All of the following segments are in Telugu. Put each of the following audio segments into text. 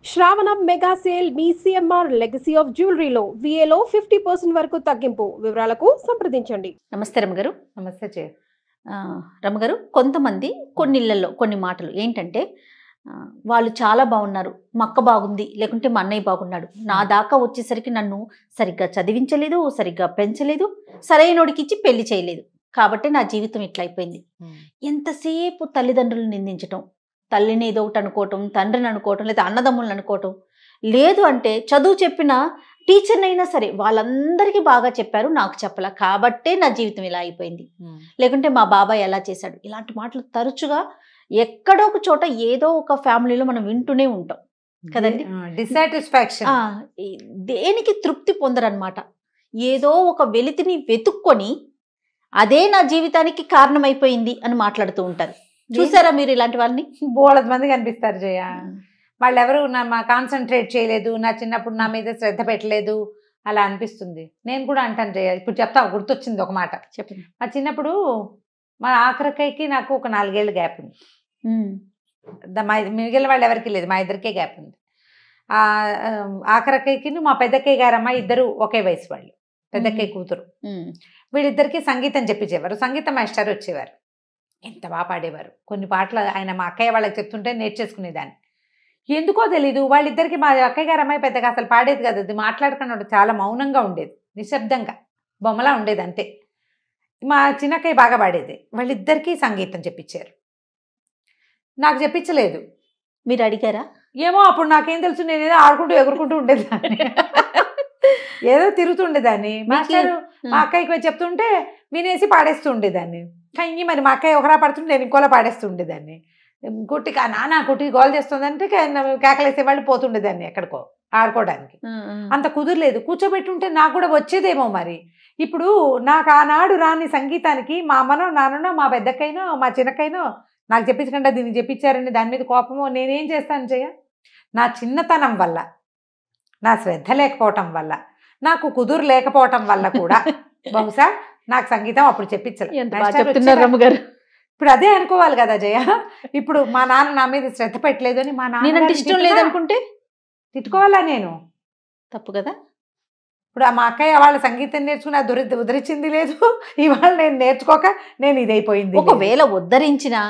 శ్రావణ మెగా సేల్ మీ సిఎంఆర్ లెగసీ ఆఫ్ జ్యువెలరీలో విఏలో 50% వరకు తగ్గింపు. వివరాలకు సంప్రదించండి. నమస్తే రమ్మగారు. నమస్తే చే రమ్మగారు, కొంతమంది కొన్ని ఇళ్లలో కొన్ని మాటలు ఏంటంటే వాళ్ళు చాలా బాగున్నారు, మా అక్క బాగుంది, లేకుంటే మా అన్నయ్య బాగున్నాడు, నా దాకా వచ్చేసరికి నన్ను సరిగ్గా చదివించలేదు, సరిగ్గా పెంచలేదు, సరైనోడికి ఇచ్చి పెళ్లి చేయలేదు, కాబట్టి నా జీవితం ఇట్లా అయిపోయింది. ఎంతసేపు తల్లిదండ్రులను నిందించటం, తల్లిని ఏదో ఒకటి అనుకోవటం, తండ్రిని అనుకోవటం, లేదా అన్నదమ్ములను అనుకోవటం, లేదు అంటే చదువు చెప్పిన టీచర్నైనా సరే వాళ్ళందరికీ బాగా చెప్పారు, నాకు చెప్పలా, కాబట్టే నా జీవితం ఇలా అయిపోయింది, లేకుంటే మా బాబాయ్ ఎలా చేశాడు, ఇలాంటి మాటలు తరచుగా ఎక్కడో ఒక చోట ఏదో ఒక ఫ్యామిలీలో మనం వింటూనే ఉంటాం కదండి. డిసాటిస్ఫాక్షన్, దేనికి తృప్తి పొందరనమాట. ఏదో ఒక వెలితిని వెతుక్కొని అదే నా జీవితానికి కారణమైపోయింది అని మాట్లాడుతూ ఉంటారు. చూసారా మీరు ఇలాంటి వాళ్ళని? బోళది మంది కనిపిస్తారు జయ. వాళ్ళు ఎవరు మా కాన్సన్ట్రేట్ చేయలేదు, నా చిన్నప్పుడు నా మీద శ్రద్ధ పెట్టలేదు అలా అనిపిస్తుంది. నేను కూడా అంటాను జయ, ఇప్పుడు చెప్తా, గుర్తొచ్చింది ఒక మాట. చెప్పండి. మా చిన్నప్పుడు మా ఆఖరికైకి నాకు ఒక 4 ఏళ్ళు గ్యాప్ ఉంది. మా మిగిలిన వాళ్ళు ఎవరికి లేదు, మా ఇద్దరికే గ్యాప్ ఉంది. ఆఖరికైకి మా పెద్దక్కయ్య గారు అమ్మాయి ఇద్దరు ఒకే వయసు వాళ్ళు, పెద్దక్కయ్య కూతురు. వీళ్ళిద్దరికీ సంగీతం చెప్పించేవారు, సంగీత మాస్టర్ వచ్చేవారు, ఎంత బాగా పాడేవారు. కొన్ని పాటలు ఆయన మా అక్కయ్య వాళ్ళకి చెప్తుంటే నేర్చేసుకునేదాన్ని. ఎందుకో తెలీదు వాళ్ళిద్దరికి, మా అక్కయ్య గారు అమ్మాయి పెద్దగా అసలు పాడేది కదా, అది మాట్లాడుకున్నాడు, చాలా మౌనంగా ఉండేది, నిశ్శబ్దంగా బొమ్మలా ఉండేది అంతే. మా చిన్నక్కయ్య బాగా పాడేది. వాళ్ళిద్దరికీ సంగీతం చెప్పించారు, నాకు చెప్పించలేదు. మీరు అడిగారా? ఏమో అప్పుడు నాకేం తెలుసు, నేనేదో ఆడుకుంటూ ఎగురుకుంటూ ఉండేదాన్ని, ఏదో తిరుగుతుండేదాన్ని. మాస్టరు మా అక్కయ్యకి చెప్తుంటే వినేసి పాడేస్తూ ఉండేదాన్ని. కానీ మరి మా అక్కయ్య ఒకలా పడుతుంటే నేను ఇంకోలా పాడేస్తూ ఉండేదాన్ని. కుట్టి నాన్న కుట్టి గోల్ చేస్తుందంటే కేకలేసేవాళ్ళు పోతుండేదాన్ని ఎక్కడికో ఆడుకోవడానికి. అంత కుదరలేదు. కూర్చోబెట్టుంటే నాకు కూడా వచ్చేదేమో మరి. ఇప్పుడు నాకు ఆనాడు రాని సంగీతానికి మా అమ్మనో నాన్ననో మా పెద్దకైనో మా చిన్నకైనో నాకు చెప్పించకుండా దీన్ని చెప్పించారని దాని మీద కోపమో నేనేం చేస్తాను చెయ్య. నా చిన్నతనం వల్ల, నా శ్రద్ధ లేకపోవటం వల్ల, నాకు కుదురు లేకపోవటం వల్ల కూడా బహుశా నాకు సంగీతం అప్పుడు చెప్పించలేదు. ఇప్పుడు అదే అనుకోవాలి కదా జయ. ఇప్పుడు మా నాన్న నా మీద శ్రద్ధ పెట్టలేదు అని మా నాన్న ఇష్టం లేదనుకుంటే తిట్టుకోవాలా నేను? తప్పు కదా. ఇప్పుడు మా అక్కయ్య వాళ్ళ సంగీతం నేర్చుకుని ఉద్ధరించింది లేదు, ఇవాళ నేను నేర్చుకోక నేను ఇదైపోయింది. ఒకవేళ ఉద్ధరించినా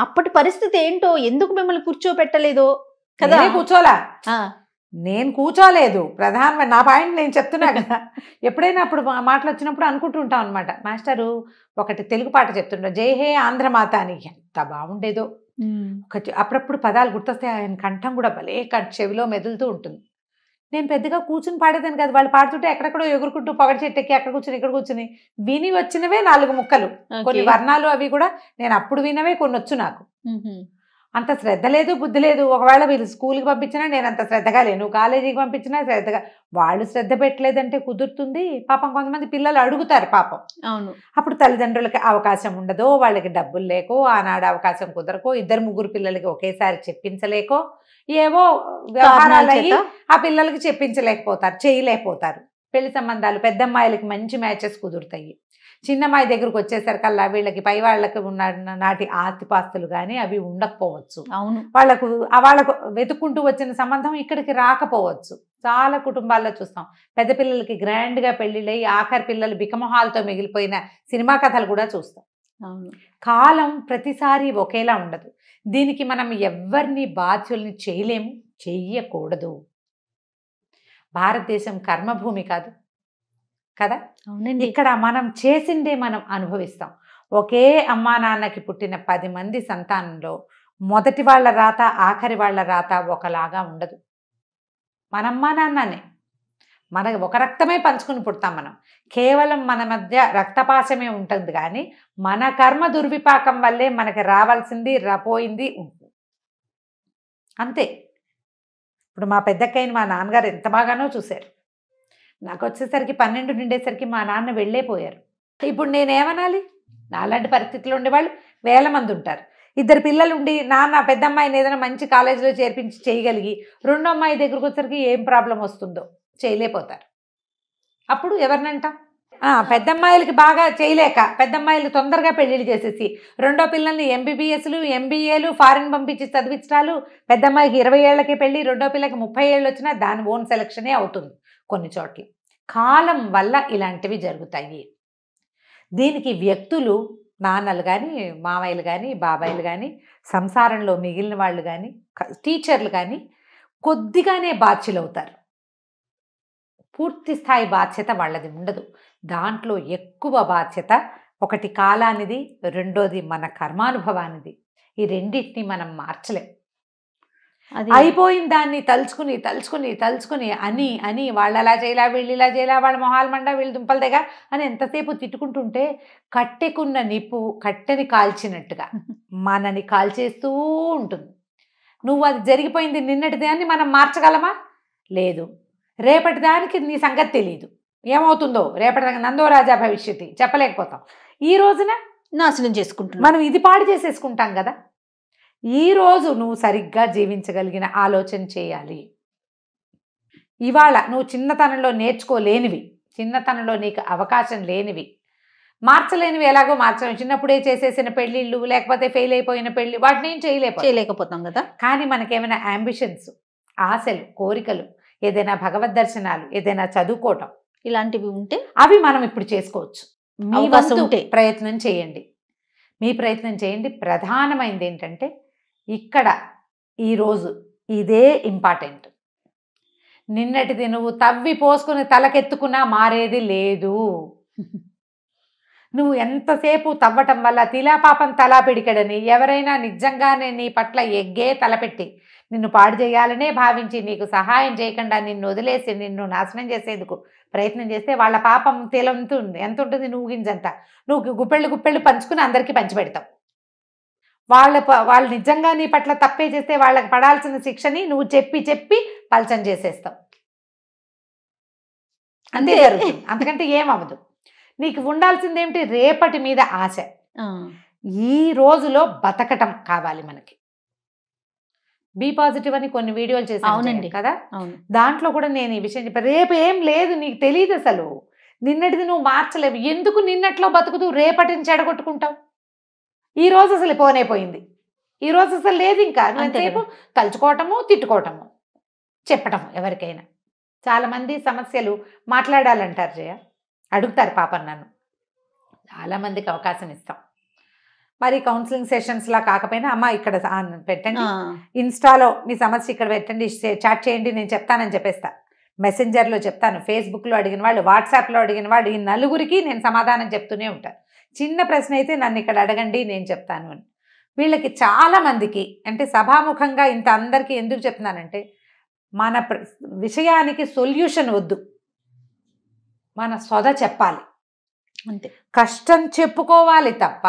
అప్పటి పరిస్థితి ఏంటో, ఎందుకు మిమ్మల్ని కూర్చోపెట్టలేదో కదా. కూర్చోలా, నేను కూర్చోలేదు. ప్రధానమైన నా పాయింట్ నేను చెప్తున్నా కదా. ఎప్పుడైనా అప్పుడు మాటలు వచ్చినప్పుడు అనుకుంటుంటాం అనమాట, మాస్టరు ఒకటి తెలుగు పాట చెప్తుంటా, జై హే ఆంధ్రమాత అని, ఎంత బాగుండేదో. ఒకటి అప్పుడప్పుడు పదాలు గుర్తొస్తాయి, ఆయన కంఠం కూడా భలే చెవిలో మెదులుతూ ఉంటుంది. నేను పెద్దగా కూర్చుని పాడేదాన్ని కాదు, వాళ్ళు పాడుతుంటే ఎక్కడెక్కడో ఎగురుకుంటూ పొగడి చెట్టెక్కి అక్కడ కూర్చుని ఇక్కడ కూర్చుని విని వచ్చినవే 4 ముక్కలు, కొన్ని వర్ణాలు అవి కూడా నేను అప్పుడు వినవే కొన్ని వచ్చు నాకు. అంత శ్రద్ధ లేదు, బుద్ధి లేదు. ఒకవేళ వీళ్ళు స్కూల్కి పంపించినా నేను అంత శ్రద్ధగా లేను, కాలేజీకి పంపించినా శ్రద్ధగా, వాళ్ళు శ్రద్ధ పెట్టలేదంటే కుదురుతుంది. పాపం కొంతమంది పిల్లలు అడుగుతారు పాపం. అవును. అప్పుడు తల్లిదండ్రులకి అవకాశం ఉండదో, వాళ్ళకి డబ్బులు లేకో, ఆనాడు అవకాశం కుదరకో, 2-3 పిల్లలకి ఒకేసారి చెప్పించలేకో, ఏవో వ్యవహారాలు అయ్యి ఆ పిల్లలకి చెప్పించలేకపోతారు, చేయలేకపోతారు. పెళ్లి సంబంధాలు పెద్దమ్మాయిలకి మంచి మ్యాచెస్ కుదురుతాయి, చిన్నమ్మాయి దగ్గరకు వచ్చేసరికల్లా వీళ్ళకి పై వాళ్ళకి ఉన్న నాటి ఆస్తిపాస్తులు కానీ అవి ఉండకపోవచ్చు. అవును. వాళ్ళకు వెతుక్కుంటూ వచ్చిన సంబంధం ఇక్కడికి రాకపోవచ్చు. చాలా కుటుంబాల్లో చూస్తాం, పెద్ద పిల్లలకి గ్రాండ్గా పెళ్లిళ్ళై ఆఖరి పిల్లలు బికమొహాలతో మిగిలిపోయిన సినిమా కథలు కూడా చూస్తాం. కాలం ప్రతిసారి ఒకేలా ఉండదు. దీనికి మనం ఎవరిని బాధ్యుల్ని చేయలేము, చెయ్యకూడదు. భారతదేశం కర్మభూమి కాదు కదా. ఇక్కడ మనం చేసిందే మనం అనుభవిస్తాం. ఒకే అమ్మా నాన్నకి పుట్టిన 10 మంది సంతానంలో మొదటి వాళ్ళ రాత ఆఖరి వాళ్ళ రాత ఒకలాగా ఉండదు. మన అమ్మా నాన్ననే, మన ఒక రక్తమే పంచుకుని పుడతాం మనం. కేవలం మన మధ్య రక్తపాశమే ఉంటుంది, కానీ మన కర్మ దుర్విపాకం వల్లే మనకి రావాల్సింది పోయింది ఉంటుంది అంతే. ఇప్పుడు మా పెద్దక్కయ్యని మా నాన్నగారు ఎంత బాగానో చూశారు. నాకు వచ్చేసరికి 12 నిండేసరికి మా నాన్న వెళ్ళేపోయారు. ఇప్పుడు నేనేమనాలి? నాలాంటి పరిస్థితుల్లో ఉండేవాళ్ళు 1000 మంది ఉంటారు. 2 పిల్లలు ఉండి నాన్న పెద్ద అమ్మాయిని ఏదైనా మంచి కాలేజీలో చేర్పించి చేయగలిగి, రెండో అమ్మాయి దగ్గరకు వచ్చేసరికి ఏం ప్రాబ్లం వస్తుందో చేయలేకపోతారు. అప్పుడు ఎవరినంట? పెద్దమ్మాయిలకి బాగా చేయలేక పెద్దమ్మాయిలు తొందరగా పెళ్లిళ్ళు చేసేసి రెండో పిల్లల్ని ఎంబీబీఎస్లు ఎంబీఏలు ఫారిన్ పంపించి చదివించడాలు, పెద్దమ్మాయికి 20 ఏళ్లకే పెళ్లి, రెండో పిల్లకి 30 ఏళ్ళు వచ్చినా దాని ఓన్ సెలక్షనే అవుతుంది కొన్ని చోట్ల. కాలం వల్ల ఇలాంటివి జరుగుతాయి. దీనికి వ్యక్తులు, నాన్నలు కానీ, మామయ్యలు కానీ, బాబాయిలు కానీ, సంసారంలో మిగిలిన వాళ్ళు కానీ, టీచర్లు కానీ కొద్దిగానే బాధ్యులవుతారు. పూర్తి స్థాయి బాధ్యత వాళ్ళది ఉండదు. దాంట్లో ఎక్కువ బాధ్యత ఒకటి కాలానిది, రెండోది మన కర్మానుభవానిది. ఈ రెండింటిని మనం మార్చలేం. అయిపోయిన దాన్ని తలుచుకుని తలుచుకుని తలుచుకుని అని అని వాళ్ళు అలా చేయలా, వీళ్ళు ఇలా చేయలా, వాళ్ళ మొహాలు మండ, వీళ్ళు దుంపలదేగా అని ఎంతసేపు తిట్టుకుంటుంటే కట్టెకున్న నిప్పు కట్టెని కాల్చినట్టుగా మనని కాల్చేస్తూ ఉంటుంది. నువ్వు అది జరిగిపోయింది నిన్నటిదే అని మనం మార్చగలమా? లేదు. రేపటి దానికి నీ సంగతి తెలియదు, ఏమవుతుందో రేపటి దాకా నందో రాజా భవిష్యత్తు చెప్పలేకపోతాం. ఈ రోజున నాశనం చేసుకుంటున్నాం, మనం ఇది పాడు చేసేసుకుంటాం కదా. ఈ రోజు నువ్వు సరిగ్గా జీవించగలిగిన ఆలోచన చేయాలి. ఇవాళ నువ్వు చిన్నతనంలో నేర్చుకోలేనివి, చిన్నతనంలో నీకు అవకాశం లేనివి, మార్చలేనివి ఎలాగో మార్చలేము. చిన్నప్పుడే చేసేసిన పెళ్ళిళ్ళు, లేకపోతే ఫెయిల్ అయిపోయిన పెళ్ళి, వాటిని ఏం చేయలేకపోతాం కదా. కానీ మనకేమైనా అంబిషన్స్, ఆశలు, కోరికలు, ఏదైనా భగవద్ దర్శనాలు, ఏదైనా చదువుకోవటం, ఇలాంటివి ఉంటే అవి మనం ఇప్పుడు చేసుకోవచ్చు. మీ అవకాశం వంతు ఉంటే ప్రయత్నం చేయండి, మీ ప్రయత్నం చేయండి. ప్రధానమైనది ఏంటంటే ఇక్కడ ఈరోజు ఇదే ఇంపార్టెంట్. నిన్నటిది నువ్వు తవ్వి పోసుకుని తలకెత్తుకున్నా మారేది లేదు. నువ్వు ఎంతసేపు తవ్వటం వల్ల తిలాపాపం తలా పిడికడని ఎవరైనా నిజంగానే నీ పట్ల ఎగ్గే తలపెట్టి నిన్ను పాడు చేయాలనే భావించి నీకు సహాయం చేయకుండా నిన్ను వదిలేసి నిన్ను నాశనం చేసేందుకు ప్రయత్నం చేస్తే వాళ్ళ పాపం తేలంతుంది. ఎంత ఉంటుంది? నువ్వు గింజంత. నువ్వు గుప్పెళ్ళు గుప్పెళ్ళు పంచుకుని అందరికీ పంచిపెడతావు. వాళ్ళు నిజంగా నీ పట్ల తప్పే చేస్తే వాళ్ళకి పడాల్సిన శిక్షని నువ్వు చెప్పి చెప్పి పల్చం చేసేస్తావు. అంతే జరుగుతుంది. అంతకంటే ఏమవదు. నీకు ఉండాల్సింది ఏమిటి? రేపటి మీద ఆశ. ఈ రోజులో బతకటం కావాలి మనకి. బీ పాజిటివ్ అని కొన్ని వీడియోలు చేశాను కదా, దాంట్లో కూడా నేను ఈ విషయం చెప్పాను. రేపు ఏం లేదు, నీకు తెలియదు అసలు. నిన్నటిది నువ్వు మార్చలేవు. ఎందుకు నిన్నట్లో బతుకుతూ రేపటిని చెడగొట్టుకుంటావు? ఈ రోజు అసలు పోనే పోయింది. ఈ రోజు అసలు లేదు. ఇంకా అంతసేపు తలుచుకోవటము, తిట్టుకోవటము, చెప్పటము. ఎవరికైనా చాలామంది సమస్యలు మాట్లాడాలంటారు జయ, అడుగుతారు పాపం నన్ను. చాలామందికి అవకాశం ఇస్తాం. మరి కౌన్సిలింగ్ సెషన్స్లా కాకపోయినా అమ్మ ఇక్కడ పెట్టండి, ఇన్స్టాలో మీ సమస్య ఇక్కడ పెట్టండి, చాట్ చేయండి, నేను చెప్తానని చెప్పేస్తా. మెసెంజర్లో చెప్తాను, ఫేస్బుక్లో అడిగిన వాళ్ళు, వాట్సాప్లో అడిగిన వాళ్ళు, ఈ నలుగురికి నేను సమాధానం చెప్తూనే ఉంటాను. చిన్న ప్రశ్న అయితే నన్ను ఇక్కడ అడగండి, నేను చెప్తాను అని. వీళ్ళకి చాలామందికి అంటే సభాముఖంగా ఇంత అందరికీ ఎందుకు చెప్తున్నానంటే మన విషయానికి సొల్యూషన్ వద్దు, మన సొద చెప్పాలి అంతే. కష్టం చెప్పుకోవాలి తప్ప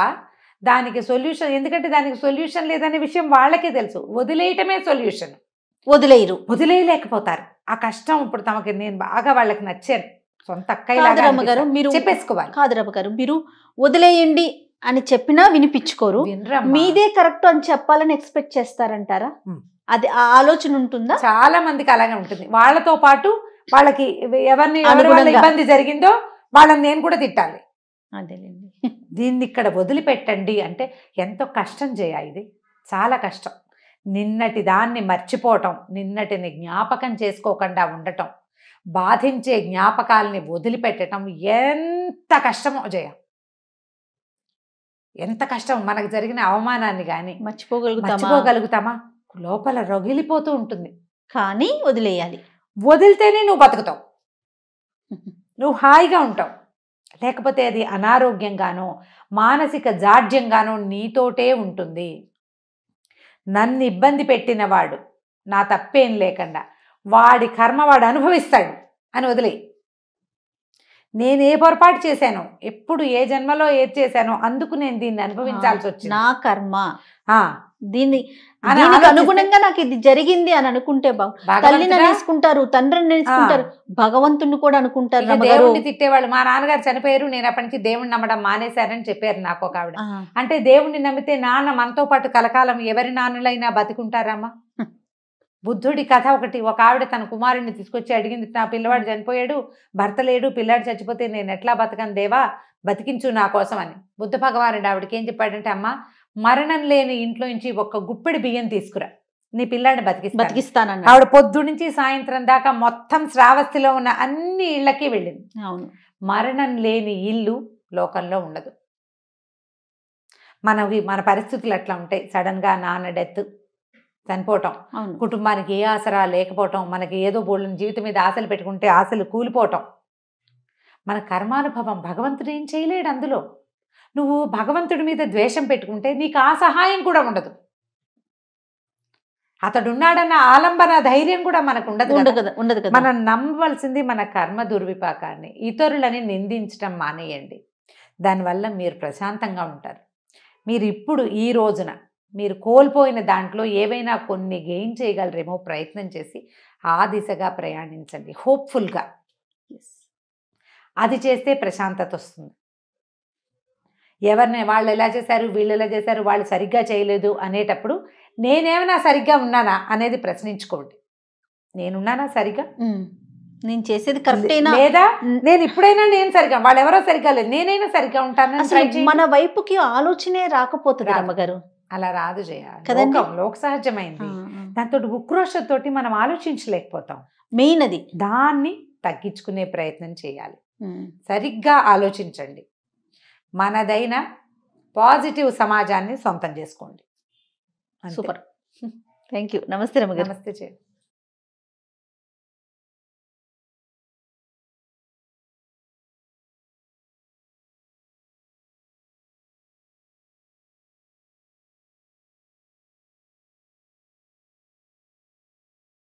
దానికి సొల్యూషన్, ఎందుకంటే దానికి సొల్యూషన్ లేదనే విషయం వాళ్ళకే తెలుసు. వదిలేయటమే సొల్యూషన్. వదిలేయలేకపోతారు ఆ కష్టం. ఇప్పుడు తమకి నేను బాగా వాళ్ళకి నచ్చాను, సొంత అక్కయ్య మీరు చెప్పేసుకోవాలి. కాదు రమ్మ గారు, మీరు వదిలేయండి అని చెప్పినా వినిపించుకోరు, మీదే కరెక్ట్ అని చెప్పాలని ఎక్స్పెక్ట్ చేస్తారంటారా? అది ఆ ఆలోచన ఉంటుందా? చాలా మందికి అలాగే ఉంటుంది. వాళ్ళతో పాటు వాళ్ళకి ఎవరి వల్ల ఇబ్బంది జరిగిందో వాళ్ళని నేను కూడా తిట్టాలి. అదేలేండి. దీన్ని ఇక్కడ వదిలిపెట్టండి అంటే ఎంతో కష్టం చేయ, ఇది చాలా కష్టం. నిన్నటి దాన్ని మర్చిపోవటం, నిన్నటిని జ్ఞాపకం చేసుకోకుండా ఉండటం, బాధించే జ్ఞాపకాలని వదిలిపెట్టడం ఎంత కష్టమో జయ, ఎంత కష్టం. మనకు జరిగిన అవమానాన్ని కానీ మర్చిపోగలుగుతామా? లోపల రగిలిపోతూ ఉంటుంది. కానీ వదిలేయాలి. వదిలితేనే నువ్వు బతుకుతావు, నువ్వు హాయిగా ఉంటావు. లేకపోతే అది అనారోగ్యంగానో మానసిక జాడ్యంగానో నీతోటే ఉంటుంది. నన్ను ఇబ్బంది పెట్టినవాడు నా తప్పేం లేకుండా వాడి కర్మ వాడు అనుభవిస్తాడు అని వదిలే. నేను ఏ పొరపాటు చేశానో, ఎప్పుడు ఏ జన్మలో ఏది చేశానో అందుకు నేను దీన్ని అనుభవించాల్సి వచ్చింది, నా కర్మ, దీనికి అనుగుణంగా నాకు ఇది జరిగింది అని అనుకుంటే తల్లిని నేర్చుకుంటారు, తండ్రిని నేర్చుకుంటారు, భగవంతుని కూడా అనుకుంటారు. దేవుడిని తిట్టేవాళ్ళు, మా నాన్నగారు చనిపోయారు, నేను అప్పటి నుంచి దేవుడిని నమ్మడం మానేశారని చెప్పారు నాకు ఒక ఆవిడ. అంటే దేవుడిని నమ్మితే నాన్న మనతో పాటు కలకాలం ఎవరి నాన్నలైనా బతుకుంటారమ్మా? బుద్ధుడి కథ ఒకటి, ఒక ఆవిడ తన కుమారుడిని తీసుకొచ్చి అడిగింది, నా పిల్లవాడు చనిపోయాడు, భర్త లేడు, పిల్లాడు చచ్చిపోతే నేను ఎట్లా బతకను దేవా, బతికించు నా కోసం అని. బుద్ధ భగవానుడు ఆవిడకి ఏం చెప్పాడంటే, అమ్మ మరణం లేని ఇంట్లో నుంచి ఒక గుప్పెడి బియ్యం తీసుకురా, నీ పిల్లాడిని బతికిస్తానన్న. ఆవిడ పొద్దు నుంచి సాయంత్రం దాకా మొత్తం శ్రావస్తిలో ఉన్న అన్ని ఇళ్ళకి వెళ్ళింది. అవును. మరణం లేని ఇల్లు లోకంలో ఉండదు. మన పరిస్థితులు అట్లా ఉంటాయి. సడన్గా నాన్న డెత్, చనిపోవటం, అవును. కుటుంబానికి ఏ ఆసరా లేకపోవటం, మనకి ఏదో బోళ్ళని జీవితం మీద ఆశలు పెట్టుకుంటే ఆశలు కూలిపోవటం, మన కర్మానుభవం. భగవంతుడు ఏం చేయలేడు అందులో. నువ్వు భగవంతుడి మీద ద్వేషం పెట్టుకుంటే నీకు ఆ సహాయం కూడా ఉండదు. అతడున్నాడన్న ఆలంబన ధైర్యం కూడా మనకు ఉండదు కదా. మనం నమ్మవలసింది మన కర్మ దుర్విపాకాన్ని. ఇతరులని నిందించడం మానేయండి. దానివల్ల మీరు ప్రశాంతంగా ఉంటారు. మీరు ఇప్పుడు ఈ రోజున మీరు కోల్పోయిన దాంట్లో ఏవైనా కొన్ని గెయిన్ చేయగలరేమో ప్రయత్నం చేసి ఆ దిశగా ప్రయాణించండి హోప్ఫుల్గా. అది చేస్తే ప్రశాంతత వస్తుంది. ఎవరిని వాళ్ళు ఎలా చేశారు, వీళ్ళు ఎలా చేశారు, వాళ్ళు సరిగ్గా చేయలేదు అనేటప్పుడు నేనేమైనా సరిగ్గా ఉన్నానా అనేది ప్రశ్నించుకోండి. నేనున్నానా సరిగ్గా, నేను చేసేది కరెక్టేనా, లేదా నేను ఇప్పుడైనా నేను సరిగ్గా, వాళ్ళు ఎవరో సరిగ్గా లేదు, నేనైనా సరిగ్గా ఉంటాను. మన వైపుకి ఆలోచనే రాకపోతుంది అమ్మగారు. అలా రాదు చేయాలి. లోక సహజమైంది. దాంతో ఉక్రోషంతో మనం ఆలోచించలేకపోతాం. మెయిన్ అది. దాన్ని తగ్గించుకునే ప్రయత్నం చేయాలి. సరిగ్గా ఆలోచించండి. మనదైన పాజిటివ్ సమాజాన్ని సొంతం చేసుకోండి. సూపర్. Thank you. నమస్తే రమ్మగారు. నమస్తే.